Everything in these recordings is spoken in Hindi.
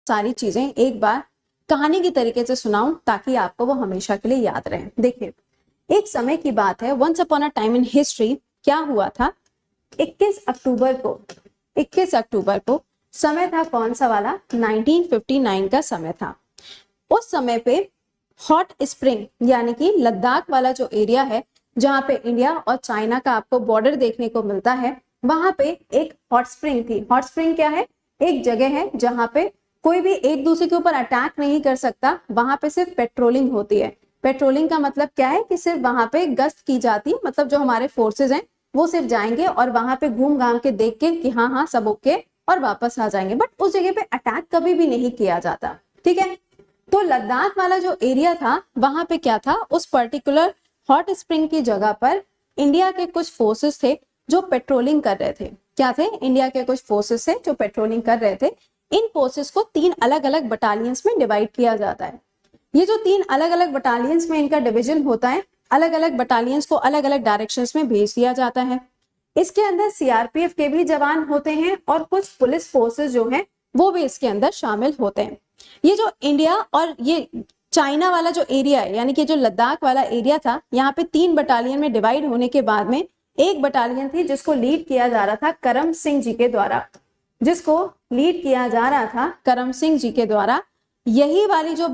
सारी चीजें एक बार कहानी की तरीके से सुनाऊं ताकि आपको वो हमेशा के लिए याद रहे। देखिए, एक समय की बात है, once upon a time in history. क्या हुआ था, 21 अक्टूबर को समय था कौन सा वाला, 1959 का समय था। उस समय पे हॉट स्प्रिंग यानी कि लद्दाख वाला जो एरिया है जहां पे इंडिया और चाइना का आपको बॉर्डर देखने को मिलता है, वहां पे एक हॉट स्प्रिंग थी। हॉट स्प्रिंग क्या है, एक जगह है जहां पे कोई भी एक दूसरे के ऊपर अटैक नहीं कर सकता, वहां पे सिर्फ पेट्रोलिंग होती है। पेट्रोलिंग का मतलब क्या है कि सिर्फ वहां पे गश्त की जाती है, मतलब जो हमारे फोर्सेज हैं वो सिर्फ जाएंगे और वहां पे घूम घाम के देख के कि हाँ हाँ सब ओके और वापस आ जाएंगे, बट उस जगह पे अटैक कभी भी नहीं किया जाता। ठीक है, तो लद्दाख वाला जो एरिया था वहां पे क्या था, उस पर्टिकुलर हॉट स्प्रिंग की जगह पर इंडिया के कुछ फोर्सेस थे जो पेट्रोलिंग कर रहे थे। क्या थे, इंडिया के कुछ फोर्सेस थे जो पेट्रोलिंग कर रहे थे। इन फोर्सेस को 3 अलग अलग बटालियंस में डिवाइड किया जाता है। ये जो 3 अलग अलग बटालियंस में इनका डिवीजन होता है, अलग अलग बटालियंस को अलग अलग डायरेक्शंस में भेज दिया जाता है। इसके अंदर सीआरपीएफ के भी जवान होते हैं और कुछ पुलिस फोर्सेस जो हैं वो भी इसके अंदर शामिल होते हैं। ये जो इंडिया और ये चाइना वाला जो एरिया है, यानी कि जो लद्दाख वाला एरिया था, यहाँ पे 3 बटालियन में डिवाइड होने के बाद में एक बटालियन थी जिसको लीड किया जा रहा था करम सिंह जी के द्वारा, जिसको लीड किया जा रहा था करम सिंह जी के द्वारा। यही वाली जो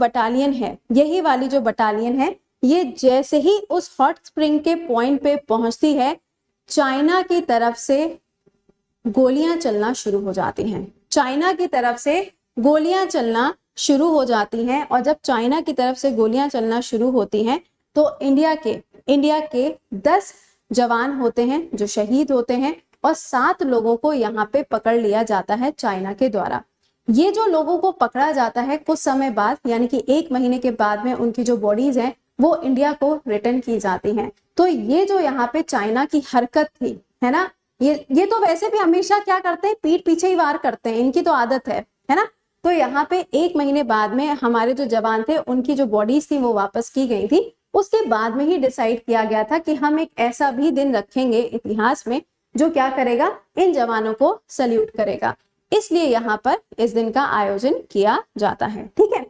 बटालियन है, ये जैसे ही उस हॉट स्प्रिंग के पॉइंट पे पहुंचती है, चाइना की तरफ से गोलियां चलना शुरू हो जाती हैं। चाइना की तरफ से गोलियां चलना शुरू हो जाती हैं और जब चाइना की तरफ से गोलियां चलना शुरू होती हैं तो इंडिया के 10 जवान होते हैं जो शहीद होते हैं और 7 लोगों को यहाँ पे पकड़ लिया जाता है चाइना के द्वारा। ये जो लोगों को पकड़ा जाता है कुछ समय बाद, यानी कि 1 महीने के बाद में उनकी जो बॉडीज हैं वो इंडिया को रिटर्न की जाती हैं। तो ये जो यहाँ पे चाइना की हरकत थी, है ना, ये तो वैसे भी हमेशा क्या करते हैं, पीठ पीछे ही वार करते हैं, इनकी तो आदत है ना। तो यहाँ पे 1 महीने बाद में हमारे जो जवान थे उनकी जो बॉडीज थी वो वापस की गई थी। उसके बाद में ही डिसाइड किया गया था कि हम एक ऐसा भी दिन रखेंगे इतिहास में जो क्या करेगा, इन जवानों को सल्यूट करेगा। इसलिए यहाँ पर इस दिन का आयोजन किया जाता है। ठीक है,